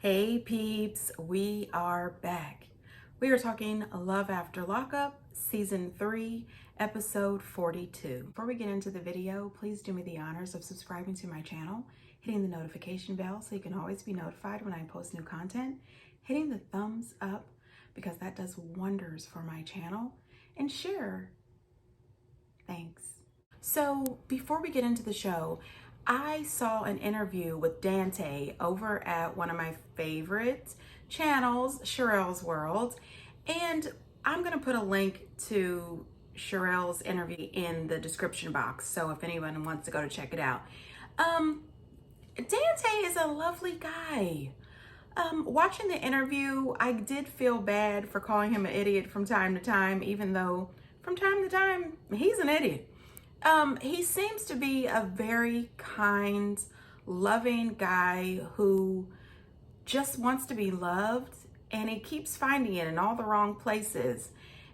Hey peeps, we are back. We are talking Love After Lockup, Season 3, Episode 42. Before we get into the video, please do me the honors of subscribing to my channel, hitting the notification bell so you can always be notified when I post new content, hitting the thumbs up because that does wonders for my channel, and share. Thanks. So before we get into the show, I saw an interview with Dante over at one of my favorite channels, Sherelle's World, and I'm gonna put a link to Sherelle's interview in the description box, so if anyone wants to go to check it out. Dante is a lovely guy. Watching the interview, I did feel bad for calling him an idiot from time to time, even though from time to time, he's an idiot. He seems to be a very kind, loving guy who just wants to be loved, and he keeps finding it in all the wrong places.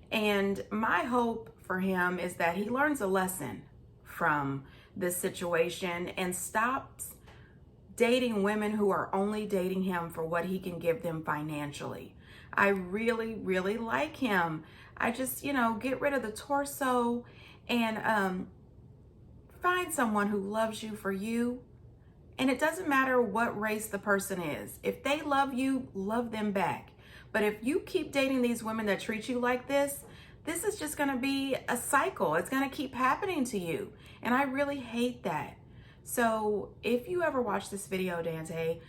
And my hope for him is that he learns a lesson from this situation and stops dating women who are only dating him for what he can give them financially. I really, really like him. I just, get rid of the torso and find someone who loves you for you. And it doesn't matter what race the person is. If they love you, love them back. But if you keep dating these women that treat you like this is just gonna be a cycle. It's gonna keep happening to you. And I really hate that. So if you ever watch this video, Dante,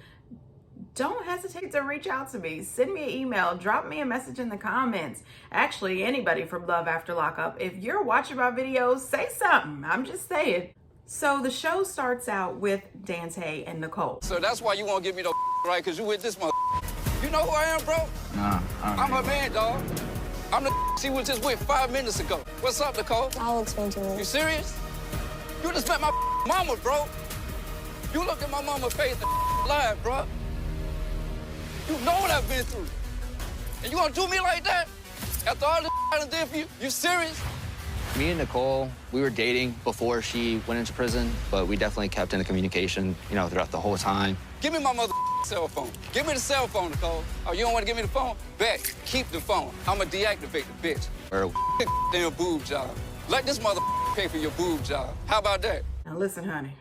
don't hesitate to reach out to me. Send me an email, drop me a message in the comments. Actually, anybody from Love After Lockup, if you're watching my videos, say something. I'm just saying. So the show starts out with Dante and Nicole. So that's why you won't give me the right, because you with this mother. You know who I am, bro? Nah, I'm her man, dog. I'm the she was just with 5 minutes ago. What's up, Nicole? I'll explain to you. You serious? You just met my mama, bro. You look at my mama's face and lied, bro. You know what I've been through. And you gonna do me like that? After all this I done did for you? You serious? Me and Nicole, we were dating before she went into prison, but we definitely kept in communication, throughout the whole time. Give me my mother cell phone. Give me the cell phone, Nicole. Oh, you don't want to give me the phone? Bet. Keep the phone. I'ma deactivate the bitch. Or Damn boob job. Let this mother pay for your boob job. How about that? Now listen, honey.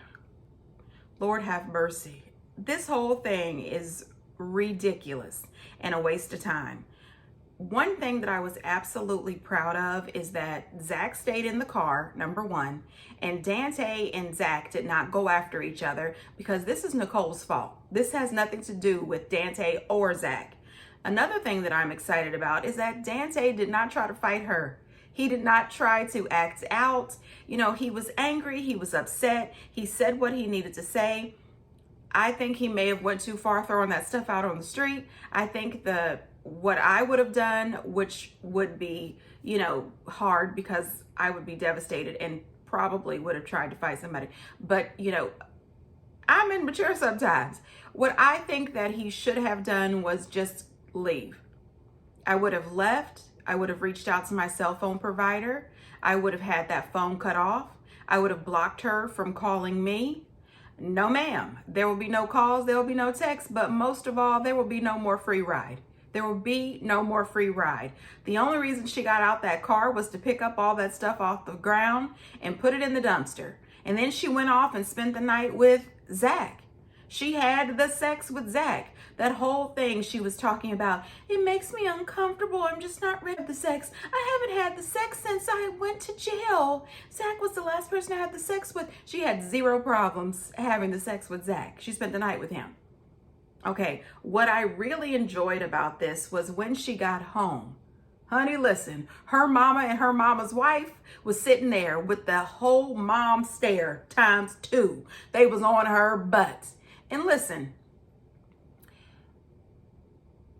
Lord have mercy. This whole thing is ridiculous and a waste of time. One thing that I was absolutely proud of is that Zach stayed in the car, number one, and Dante and Zach did not go after each other because this is Nicole's fault. This has nothing to do with Dante or Zach. Another thing that I'm excited about is that Dante did not try to fight her. He did not try to act out. He was angry, he was upset, he said what he needed to say. I think he may have went too far throwing that stuff out on the street. I think what I would have done, which would be, hard because I would be devastated and probably would have tried to fight somebody. But, I'm immature sometimes. What I think that he should have done was just leave. I would have left. I would have reached out to my cell phone provider. I would have had that phone cut off. I would have blocked her from calling me. No, ma'am. There will be no calls. There will be no texts. But most of all, there will be no more free ride. There will be no more free ride. The only reason she got out that car was to pick up all that stuff off the ground and put it in the dumpster. And then she went off and spent the night with Zach. She had the sex with Zach. That whole thing she was talking about, it makes me uncomfortable. I'm just not ready for the sex. I haven't had the sex since I went to jail. Zach was the last person I had the sex with. She had zero problems having the sex with Zach. She spent the night with him. Okay, what I really enjoyed about this was when she got home. Honey, listen, her mama and her mama's wife was sitting there with the whole mom stare times 2. They was on her butt. And listen,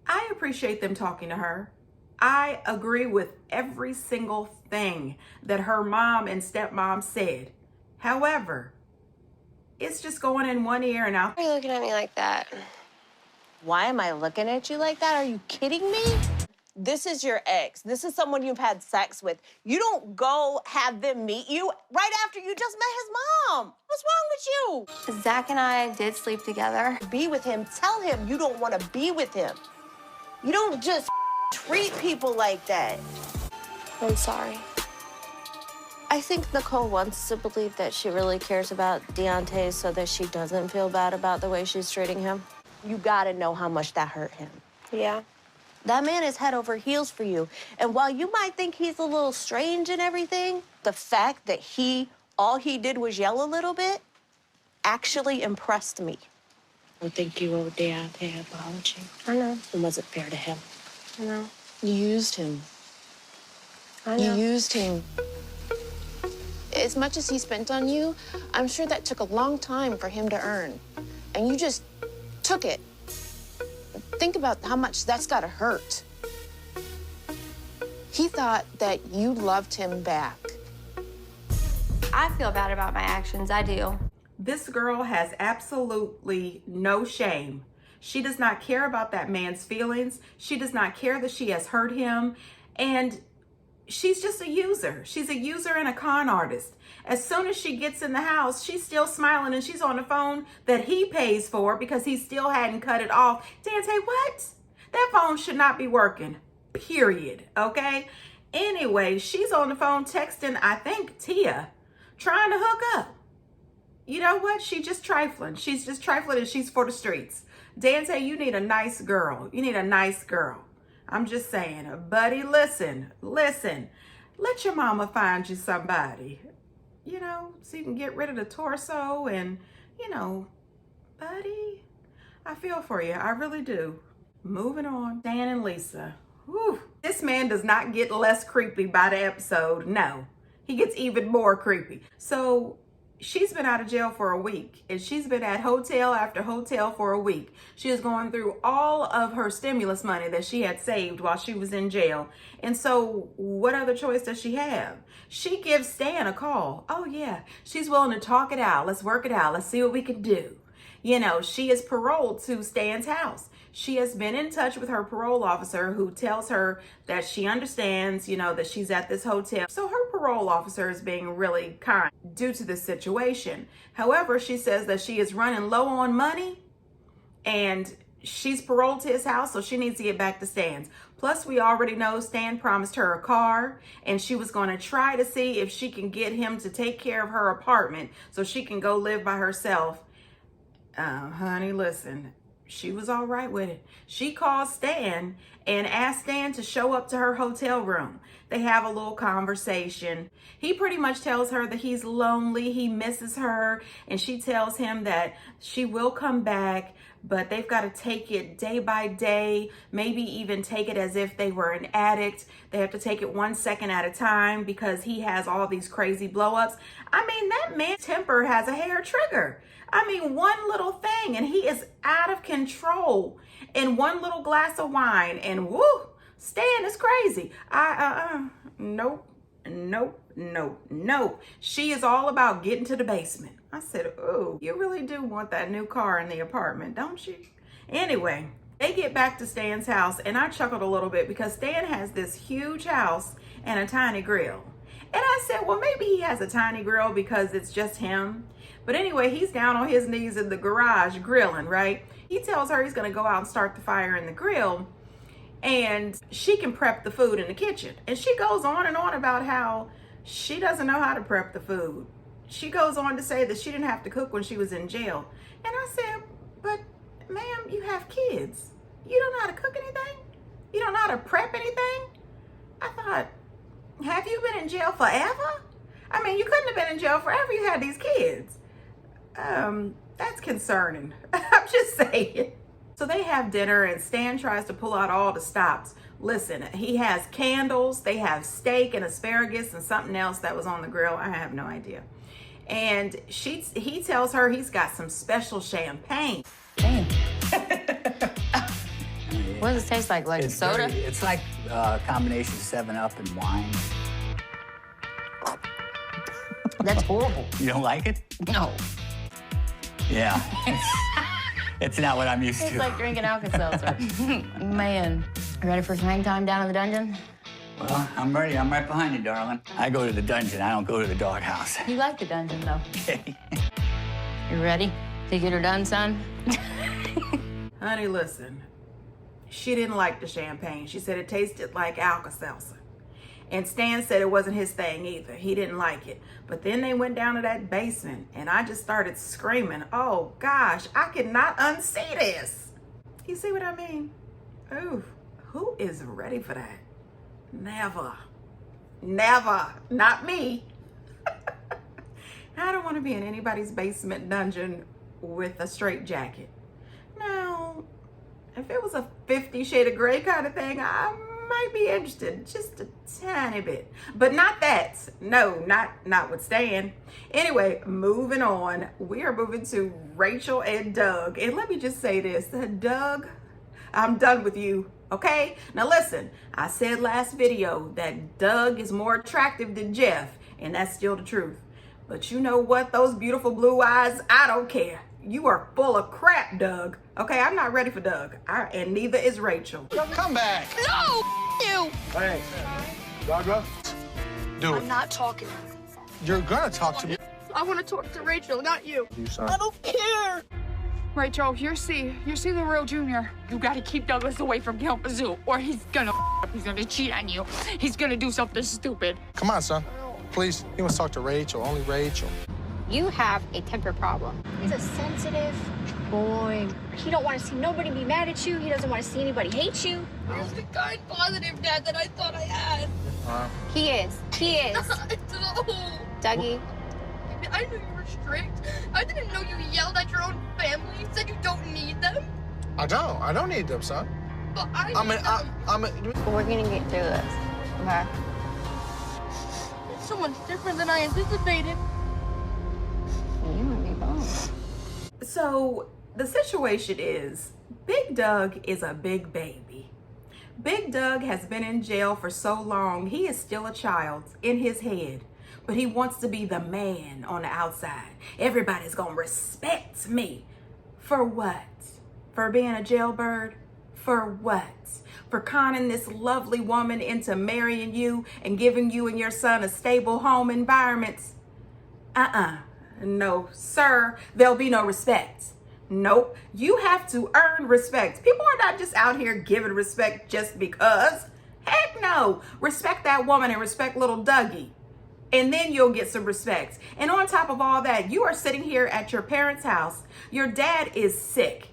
I appreciate them talking to her. I agree with every single thing that her mom and stepmom said. However, it's just going in one ear and out. Why are you looking at me like that? Why am I looking at you like that? Are you kidding me? This is your ex. This is someone you've had sex with. You don't go have them meet you right after you just met his mom. What's wrong with you? Zach and I did sleep together. Be with him. Tell him you don't want to be with him. You don't just treat people like that. I'm sorry. I think Nicole wants to believe that she really cares about Dante so that she doesn't feel bad about the way she's treating him. You gotta know how much that hurt him. Yeah. That man is head over heels for you. And while you might think he's a little strange and everything, the fact that all he did was yell a little bit actually impressed me. I think you owe Dante an apology. I know. It wasn't fair to him. I know. You used him. I know. You used him. As much as he spent on you, I'm sure that took a long time for him to earn. And you just took it. Think about how much that's gotta hurt. He thought that you loved him back. I feel bad about my actions. I do. This girl has absolutely no shame. She does not care about that man's feelings. She does not care that she has hurt him. And she's just a user. She's a user and a con artist. As soon as she gets in the house, she's still smiling and she's on the phone that he pays for because he still hadn't cut it off. Dante, what? That phone should not be working, period, okay? Anyway, she's on the phone texting, I think, Tia, trying to hook up. You know what? She's just trifling. She's just trifling and she's for the streets. Dante, you need a nice girl. You need a nice girl. I'm just saying, buddy, listen. Let your mama find you somebody, you know, so you can get rid of the torso and, you know, buddy, I feel for you. I really do. Moving on. Dan and Lisa. Whew. This man does not get less creepy by the episode. No, he gets even more creepy. So she's been out of jail for a week and she's been at hotel after hotel for a week. She is going through all of her stimulus money that she had saved while she was in jail. And so what other choice does she have? She gives Stan a call. Oh yeah, she's willing to talk it out. Let's work it out. Let's see what we can do. You know, she is paroled to Stan's house. She has been in touch with her parole officer who tells her that she understands, you know, that she's at this hotel. So her parole officer is being really kind due to this situation. However, she says that she is running low on money and she's paroled to his house, so she needs to get back to Stan's. Plus, we already know Stan promised her a car and she was going to try to see if she can get him to take care of her apartment so she can go live by herself. Honey, listen. She was all right with it. She called Stan and asked Stan to show up to her hotel room. They have a little conversation. He pretty much tells her that he's lonely, he misses her, and she tells him that she will come back, but they've got to take it day by day, maybe even take it as if they were an addict. They have to take it 1 second at a time because he has all these crazy blow-ups. I mean, that man's temper has a hair trigger. I mean, one little thing and he is out of control. And one little glass of wine and woo, Stan is crazy. Nope. She is all about getting to the basement. I said, oh, you really do want that new car in the apartment, don't you? Anyway, they get back to Stan's house and I chuckled a little bit because Stan has this huge house and a tiny grill. And I said, well, maybe he has a tiny grill because it's just him. But anyway, he's down on his knees in the garage grilling, right? He tells her he's going to go out and start the fire in the grill and she can prep the food in the kitchen. And she goes on and on about how she doesn't know how to prep the food. She goes on to say that she didn't have to cook when she was in jail. And I said, but ma'am, you have kids. You don't know how to cook anything? You don't know how to prep anything? I thought, have you been in jail forever? I mean, you couldn't have been in jail forever. You had these kids. That's concerning. I'm just saying. So they have dinner and Stan tries to pull out all the stops. Listen, he has candles, they have steak and asparagus and something else that was on the grill. I have no idea. And he tells her he's got some special champagne. Damn. What does it taste like? Like soda? It's like a combination of 7-Up and wine. That's horrible. You don't like it? No. Yeah. It's not what I'm used to. It's like drinking Alka-Seltzer. Man. You ready for some hang time down in the dungeon? Well, I'm ready. I'm right behind you, darling. I go to the dungeon. I don't go to the doghouse. You like the dungeon, though. Okay. You ready to get her done, son? Honey, listen. She didn't like the champagne. She said it tasted like Alka-Seltzer. And Stan said it wasn't his thing either. He didn't like it. But then they went down to that basement, and I just started screaming, oh gosh, I cannot unsee this. You see what I mean? Ooh, who is ready for that? Never. Never. Not me. I don't want to be in anybody's basement dungeon with a straight jacket. Now, if it was a 50 Shades of Grey kind of thing, I might be interested just a tiny bit, but not that. No, not with Stan. Anyway, moving on. We are moving to Rachel and Doug. And let me just say this, Doug, I'm done with you. Okay? Now listen, I said last video that Doug is more attractive than Jeff, and that's still the truth. But you know what? Those beautiful blue eyes, I don't care. You are full of crap, Doug. Okay, I'm not ready for Doug. And neither is Rachel. Come back. No, you. Hey, Gaga, do it. I'm not talking. You're gonna talk to me. I want to talk to Rachel, not you. You, son. I don't care. Rachel, you're C the real junior. You gotta keep Douglas away from Kalamazoo, or he's gonna cheat on you. He's gonna do something stupid. Come on, son. Please. He wants to talk to Rachel, only Rachel. You have a temper problem. He's a sensitive boy. He don't want to see nobody be mad at you. He doesn't want to see anybody hate you. He's the kind, positive dad that I thought I had. He is. No. Dougie. I knew you were strict. I didn't know you yelled at your own family, said you don't need them. I don't need them, son. But I need them. We're gonna get through this. Okay. It's so much different than I anticipated. You and me both. So the situation is, Big Doug is a big baby. Big Doug has been in jail for so long, he is still a child in his head. But he wants to be the man on the outside. Everybody's gonna respect me. For what? For being a jailbird? For what? For conning this lovely woman into marrying you and giving you and your son a stable home environment? No, sir, there'll be no respect. Nope, you have to earn respect. People are not just out here giving respect just because. Heck no, respect that woman and respect little Dougie. And then you'll get some respect. And on top of all that, you are sitting here at your parents' house. Your dad is sick.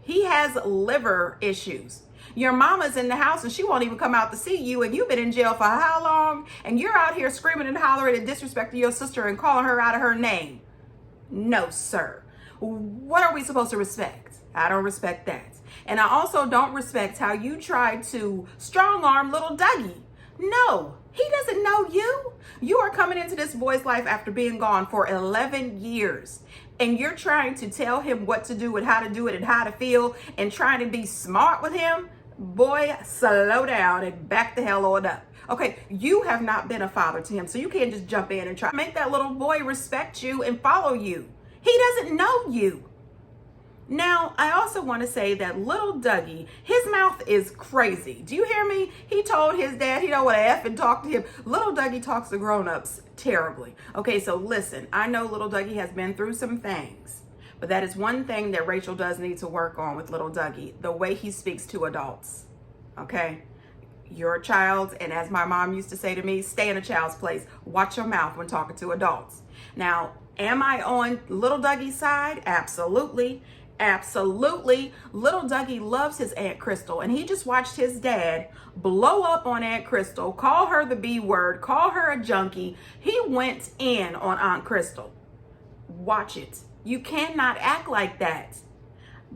He has liver issues. Your mama's in the house and she won't even come out to see you, and you've been in jail for how long? And you're out here screaming and hollering and disrespecting your sister and calling her out of her name. No, sir. What are we supposed to respect? I don't respect that. And I also don't respect how you tried to strong arm little Dougie. No, he doesn't know you. You are coming into this boy's life after being gone for 11 years. And you're trying to tell him what to do and how to do it and how to feel and trying to be smart with him. Boy, slow down and back the hell on up. Okay, you have not been a father to him, so you can't just jump in and try to make that little boy respect you and follow you. He doesn't know you. Now, I also want to say that little Dougie, his mouth is crazy. Do you hear me? He told his dad he don't want to F and talk to him. Little Dougie talks to grown-ups terribly. Okay, so listen, I know little Dougie has been through some things, but that is one thing that Rachel does need to work on with little Dougie, the way he speaks to adults. Okay? You're a child, and as my mom used to say to me, stay in a child's place. Watch your mouth when talking to adults. Now, am I on little Dougie's side? Absolutely. Absolutely. Little Dougie loves his Aunt Crystal, and he just watched his dad blow up on Aunt Crystal, call her the B word, call her a junkie. He went in on Aunt Crystal. Watch it. You cannot act like that.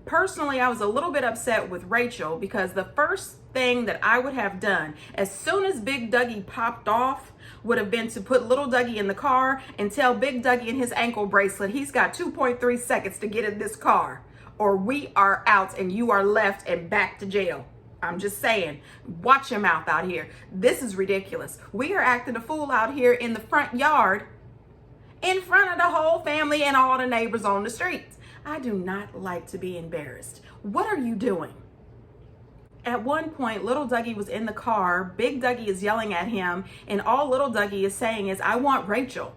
Personally, I was a little bit upset with Rachel because the first thing that I would have done as soon as Big Dougie popped off would have been to put little Dougie in the car and tell Big Dougie in his ankle bracelet he's got 2.3 seconds to get in this car, or we are out and you are left and back to jail. I'm just saying, watch your mouth out here. This is ridiculous. We are acting a fool out here in the front yard in front of the whole family and all the neighbors on the streets. I do not like to be embarrassed. What are you doing? At one point, little Dougie was in the car. Big Dougie is yelling at him, and all little Dougie is saying is, I want Rachel.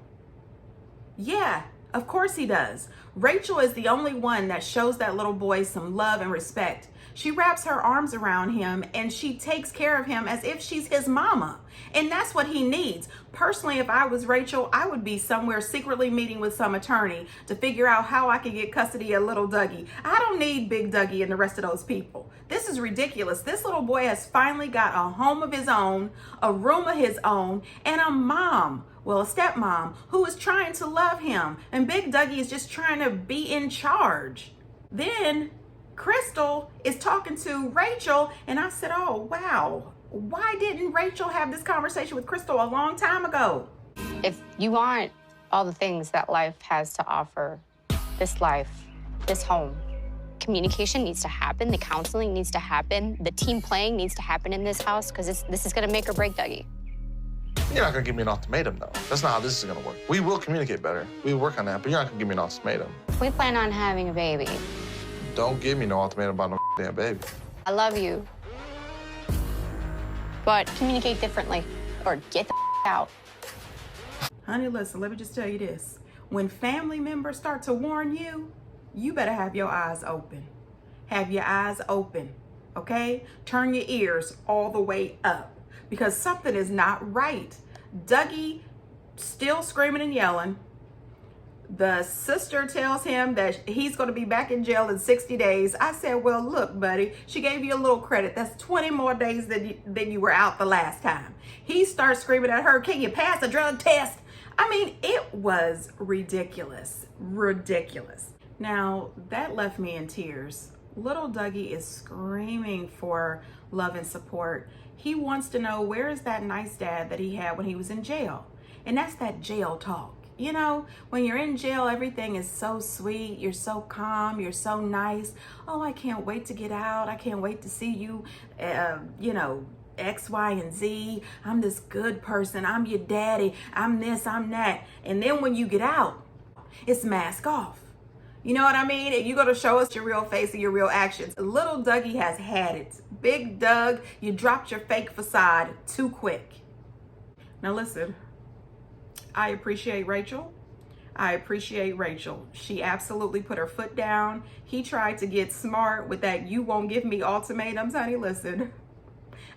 Yeah, of course he does. Rachel is the only one that shows that little boy some love and respect. She wraps her arms around him and she takes care of him as if she's his mama. And that's what he needs. Personally, if I was Rachel, I would be somewhere secretly meeting with some attorney to figure out how I could get custody of little Dougie. I don't need Big Dougie and the rest of those people. This is ridiculous. This little boy has finally got a home of his own, a room of his own, and a mom, well, a stepmom, who is trying to love him. And Big Dougie is just trying to be in charge. Then Crystal is talking to Rachel, and I said, oh, wow. Why didn't Rachel have this conversation with Crystal a long time ago? If you want all the things that life has to offer, this life, this home, communication needs to happen, the counseling needs to happen, the team playing needs to happen in this house, because this is going to make or break Dougie. You're not gonna give me an ultimatum, though. That's not how this is gonna work. We will communicate better. We will work on that, but you're not gonna give me an ultimatum. We plan on having a baby. Don't give me no ultimatum about no damn baby. I love you. But communicate differently, or get the out. Honey, listen, let me just tell you this. When family members start to warn you, you better have your eyes open. Have your eyes open, okay? Turn your ears all the way up, because something is not right. Dougie still screaming and yelling. The sister tells him that he's going to be back in jail in 60 days. I said, well, look, buddy, she gave you a little credit. That's 20 more days than you were out the last time. He starts screaming at her, can you pass a drug test? I mean, it was ridiculous, ridiculous. Now, that left me in tears. Little Dougie is screaming for love and support. He wants to know, where is that nice dad that he had when he was in jail? And that's that jail talk. You know, when you're in jail, everything is so sweet. You're so calm. You're so nice. Oh, I can't wait to get out. I can't wait to see you, you know, X, Y, and Z. I'm this good person. I'm your daddy. I'm this, I'm that. And then when you get out, it's mask off. You know what I mean? If you're going to show us your real face and your real actions. Little Dougie has had it. Big Doug, you dropped your fake facade too quick. Now listen, I appreciate Rachel. I appreciate Rachel. She absolutely put her foot down. He tried to get smart with that you won't give me ultimatums. Honey, listen,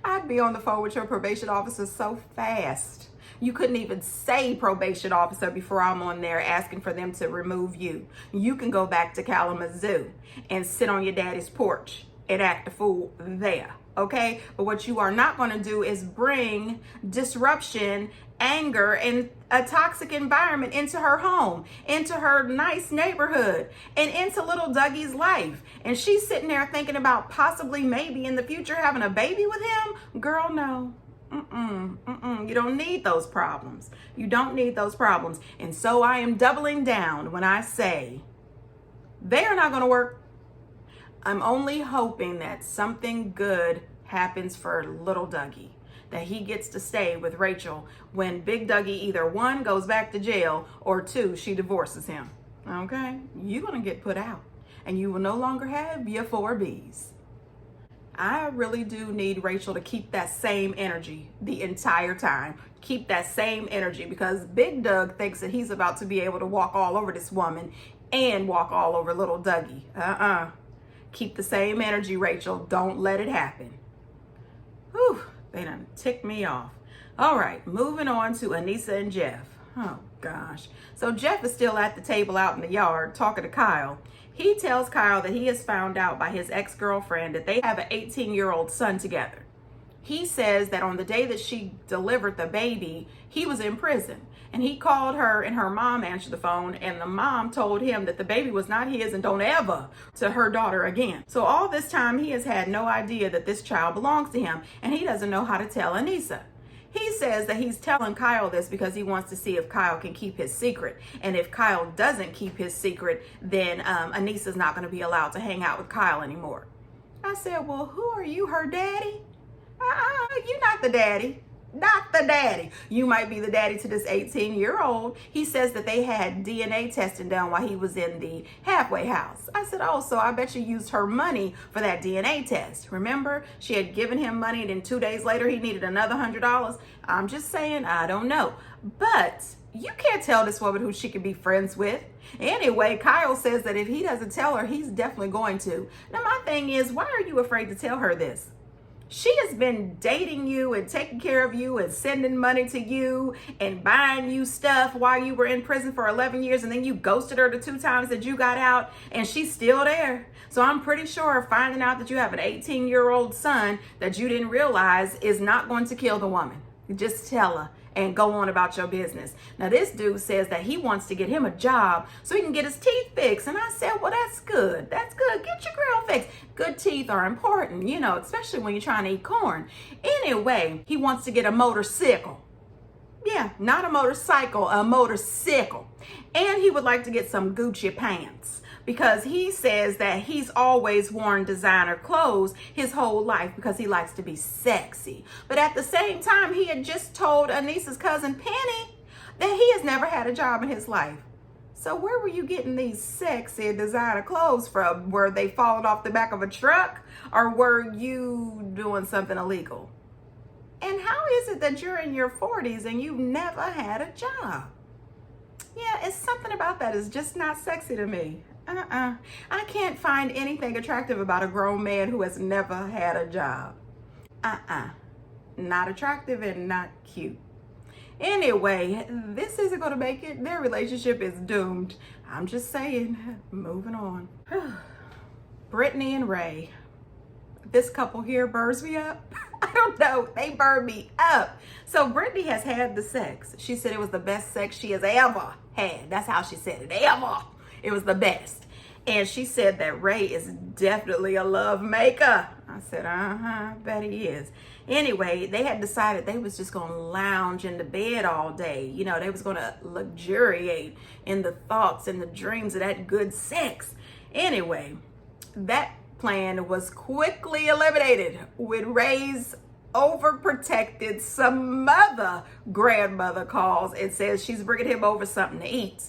I'd be on the phone with your probation officer so fast. You couldn't even say probation officer before I'm on there asking for them to remove you. You can go back to Kalamazoo and sit on your daddy's porch and act a fool there, okay? But what you are not going to do is bring disruption, anger, and a toxic environment into her home, into her nice neighborhood, and into little Dougie's life. And she's sitting there thinking about possibly maybe in the future having a baby with him. Girl, no. You don't need those problems. You don't need those problems. And so I am doubling down when I say they are not going to work. I'm only hoping that something good happens for little Dougie, that he gets to stay with Rachel when Big Dougie either one goes back to jail or two, she divorces him. Okay? You're going to get put out and you will no longer have your 4 Bs. I really do need Rachel to keep that same energy the entire time. Keep that same energy, because Big Doug thinks that he's about to be able to walk all over this woman and walk all over little Dougie. Keep the same energy, Rachel. Don't let it happen. Whew, they done ticked me off. All right, moving on to Anissa and Jeff. Oh, gosh. So Jeff is still at the table out in the yard talking to Kyle. He tells Kyle that he has found out by his ex-girlfriend that they have an 18-year-old son together. He says that on the day that she delivered the baby, he was in prison. And he called her and her mom answered the phone, and the mom told him that the baby was not his and don't ever to her daughter again. So all this time he has had no idea that this child belongs to him, and he doesn't know how to tell Anissa. He says that he's telling Kyle this because he wants to see if Kyle can keep his secret. And if Kyle doesn't keep his secret, then Anissa's not going to be allowed to hang out with Kyle anymore. I said, well, who are you, her daddy? You're not the daddy. not the daddy. You might be the daddy to this 18-year-old. He says that they had DNA testing done while he was in the halfway house. I said, oh, so I bet you used her money for that DNA test. Remember, she had given him money and then 2 days later he needed another $100. I'm just saying, I don't know. But you can't tell this woman who she could be friends with. Anyway, Kyle says that if he doesn't tell her, he's definitely going to. Now, my thing is, why are you afraid to tell her this? She has been dating you and taking care of you and sending money to you and buying you stuff while you were in prison for 11 years, and then you ghosted her the 2 times that you got out, and she's still there. So I'm pretty sure finding out that you have an 18-year-old son that you didn't realize is not going to kill the woman. Just tell her and go on about your business. Now, this dude says that he wants to get him a job so he can get his teeth fixed. And I said, well, that's good. That's good. Get your grill fixed. Good teeth are important, you know, especially when you're trying to eat corn. Anyway, he wants to get a motorcycle. Yeah, not a motorcycle, a motorcycle. And he would like to get some Gucci pants, because he says that he's always worn designer clothes his whole life because he likes to be sexy. But at the same time, he had just told Anissa's cousin Penny that he has never had a job in his life. So where were you getting these sexy designer clothes from? Were they falling off the back of a truck, or were you doing something illegal? And how is it that you're in your 40s and you've never had a job? Yeah, it's something about that is just not sexy to me. I can't find anything attractive about a grown man who has never had a job. Not attractive and not cute. Anyway, this isn't going to make it. Their relationship is doomed. I'm just saying. Moving on. Brittany and Ray. This couple here burns me up. I don't know. They burn me up. So Brittany has had the sex. She said it was the best sex she has ever had. That's how she said it. Ever. It was the best. And she said that Ray is definitely a love maker. I said, I bet he is. Anyway, they had decided they was just going to lounge in the bed all day. You know, they was going to luxuriate in the thoughts and the dreams of that good sex. Anyway, that plan was quickly eliminated when Ray's overprotected some mother grandmother calls and says she's bringing him over something to eat.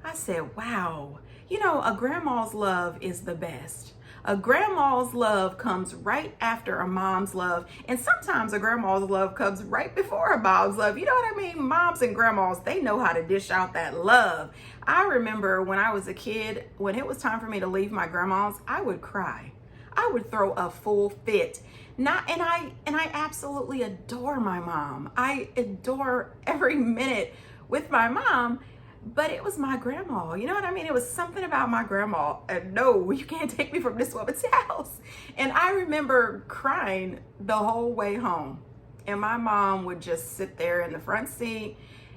I said, wow. You know, a grandma's love is the best. A grandma's love comes right after a mom's love. And sometimes a grandma's love comes right before a mom's love. You know what I mean? Moms and grandmas, they know how to dish out that love. I remember when I was a kid, when it was time for me to leave my grandma's, I would cry. I would throw a full fit. And I absolutely adore my mom. I adore every minute with my mom. But it was my grandma. You know what I mean? It was something about my grandma. And no, you can't take me from this woman's house. And I remember crying the whole way home. And my mom would just sit there in the front seat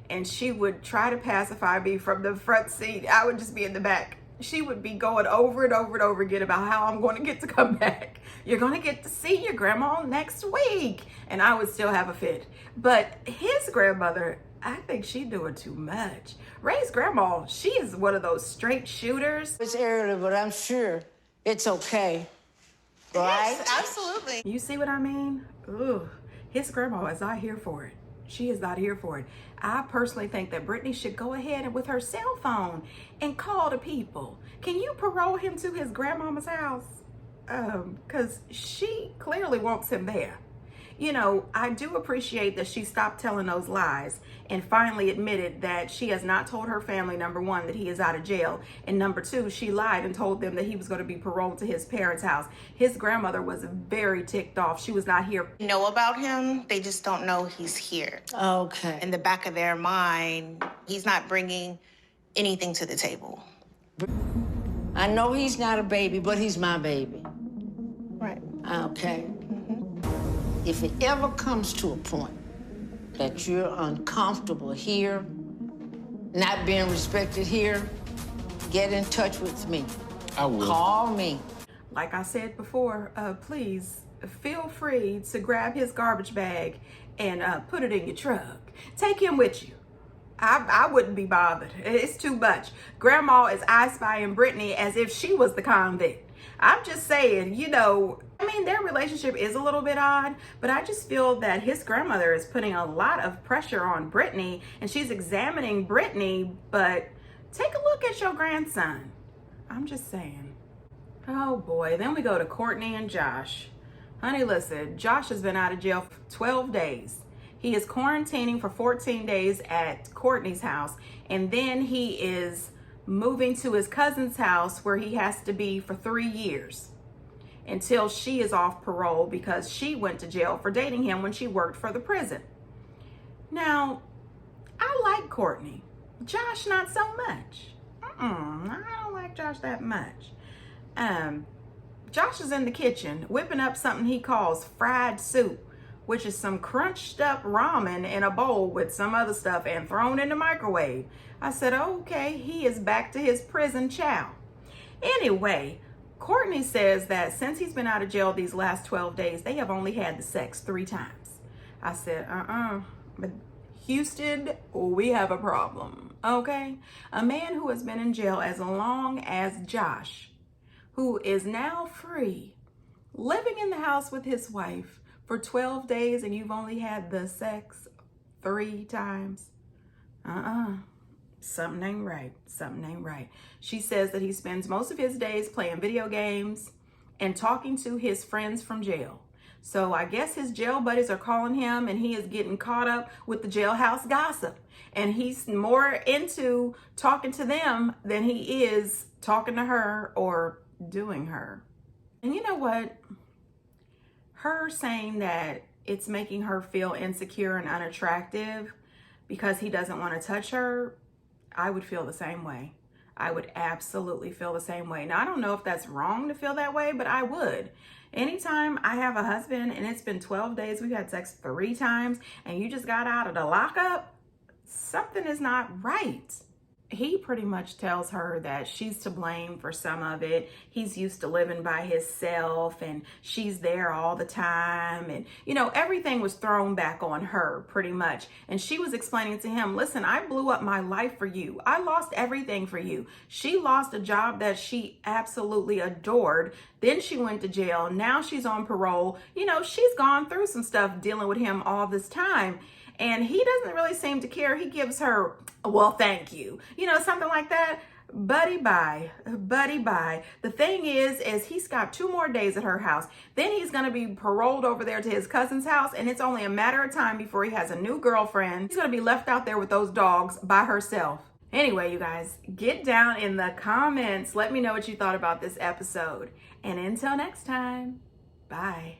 and she would try to pacify me from the front seat. I would just be in the back. She would be going over and over and over again about how I'm going to get to come back. You're going to get to see your grandma next week. And I would still have a fit. But his grandmother, I think she's doing too much. Ray's grandma, she is one of those straight shooters. It's early, but I'm sure it's okay. Right? Yes, absolutely. You see what I mean? Ugh. His grandma is not here for it. She is not here for it. I personally think that Brittany should go ahead and with her cell phone and call the people. Can you parole him to his grandmama's house? Because she clearly wants him there. You know, I do appreciate that she stopped telling those lies and finally admitted that she has not told her family, number one, that he is out of jail. And number two, she lied and told them that he was going to be paroled to his parents' house. His grandmother was very ticked off. She was not here. Know about him, they just don't know he's here. Okay. In the back of their mind, he's not bringing anything to the table. I know he's not a baby, but he's my baby. Right. Okay. If it ever comes to a point that you're uncomfortable here, not being respected here, get in touch with me. I will. Call me. Like I said before, please feel free to grab his garbage bag and put it in your truck. Take him with you. I wouldn't be bothered. It's too much. Grandma is I-spying Brittany as if she was the convict. I'm just saying, you know, I mean, their relationship is a little bit odd, but I just feel that his grandmother is putting a lot of pressure on Brittany, and she's examining Brittany, but take a look at your grandson. I'm just saying. Oh boy, then we go to Courtney and Josh. Honey, listen, Josh has been out of jail for 12 days. He is quarantining for 14 days at Courtney's house, and then he is moving to his cousin's house where he has to be for 3 years until she is off parole because she went to jail for dating him when she worked for the prison. Now, I like Courtney. Josh, not so much. I don't like Josh that much. Josh is in the kitchen whipping up something he calls fried soup, which is some crunched up ramen in a bowl with some other stuff and thrown in the microwave. I said, okay, he is back to his prison chow. Anyway, Courtney says that since he's been out of jail these last 12 days, they have only had the sex 3 times. I said, but Houston, we have a problem, okay? A man who has been in jail as long as Josh, who is now free, living in the house with his wife for 12 days, and you've only had the sex 3 times. Something ain't right. Something ain't right. She says that he spends most of his days playing video games and talking to his friends from jail. So I guess his jail buddies are calling him, and he is getting caught up with the jailhouse gossip. And he's more into talking to them than he is talking to her or doing her. And you know what? Her saying that it's making her feel insecure and unattractive because he doesn't want to touch her, I would feel the same way. I would absolutely feel the same way. Now, I don't know if that's wrong to feel that way, but I would. Anytime I have a husband and it's been 12 days, we've had sex 3 times, and you just got out of the lockup, something is not right. He pretty much tells her that she's to blame for some of it. He's used to living by himself, and she's there all the time. And, you know, everything was thrown back on her pretty much. And she was explaining to him, listen, I blew up my life for you. I lost everything for you. She lost a job that she absolutely adored. Then she went to jail. Now she's on parole. You know, she's gone through some stuff dealing with him all this time. And he doesn't really seem to care. He gives her, well, thank you. You know, something like that. Buddy, bye. Buddy, bye. The thing is he's got 2 more days at her house. Then he's going to be paroled over there to his cousin's house. And it's only a matter of time before he has a new girlfriend. He's going to be left out there with those dogs by herself. Anyway, you guys, get down in the comments. Let me know what you thought about this episode. And until next time, bye.